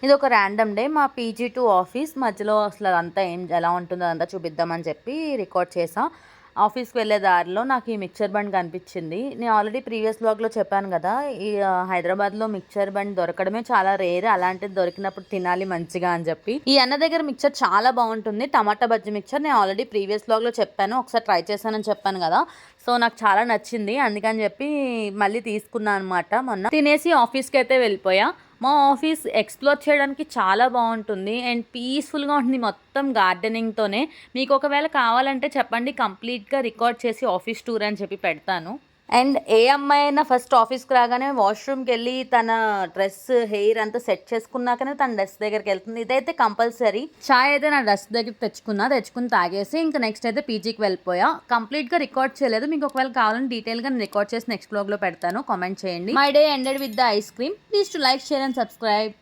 ఇది ఒక random day మా పీజీ టు ఆఫీస్ మధ్యలో అసలు అదంతా ఎలా ఉంటుందో అదంతా చూపిద్దామని చెప్పి రికార్డ్ చేసా. ఆఫీస్కి వెళ్ళే దారిలో నాకు ఈ మిక్చర్ బండ్ కనిపించింది. నేను ఆల్రెడీ ప్రీవియస్ బ్లాగ్లో చెప్పాను కదా, ఈ హైదరాబాద్లో మిక్చర్ బండ్ దొరకడమే చాలా రేర్. అలాంటిది దొరికినప్పుడు తినాలి మంచిగా అని చెప్పి ఈ అన్న దగ్గర మిక్చర్ చాలా బాగుంటుంది. టమాటా బజ్జీ మిక్చర్ నేను ఆల్రెడీ ప్రీవియస్ బ్లాగ్లో చెప్పాను, ఒకసారి ట్రై చేశానని చెప్పాను కదా. సో నాకు చాలా నచ్చింది, అందుకని చెప్పి మళ్ళీ తీసుకున్నాను అనమాట. మొన్న తినేసి ఆఫీస్కి అయితే వెళ్ళిపోయా. మా ఆఫీస్ ఎక్స్ప్లోర్ చేయడానికి చాలా బాగుంటుంది అండ్ పీస్ఫుల్గా ఉంటుంది, మొత్తం గార్డెనింగ్తోనే. మీకు ఒకవేళ కావాలంటే చెప్పండి, కంప్లీట్గా రికార్డ్ చేసి ఆఫీస్ టూర్ అని చెప్పి పెడతాను. అండ్ ఏ అమ్మాయి అయినా ఫస్ట్ ఆఫీస్కి రాగానే వాష్రూమ్కి వెళ్ళి తన డ్రెస్ హెయిర్ అంతా సెట్ చేసుకున్నాకనే తన డెస్క్ దగ్గరికి వెళ్తుంది. ఇదైతే కంపల్సరీ. చాయ్ అయితే నా డెస్క్ దగ్గర తెచ్చుకుని తాగేసి ఇంకా నెక్స్ట్ అయితే పీజీకి వెళ్ళిపోయా. కంప్లీట్గా రికార్డ్ చేయలేదు, మీకు ఒకవేళ కావాలని డీటెయిల్గా రికార్డ్ చేసి నెక్స్ట్ బ్లాగ్లో పెడతాను, కామెంట్ చేయండి. My day ended with the ice cream. Please to like, share and subscribe.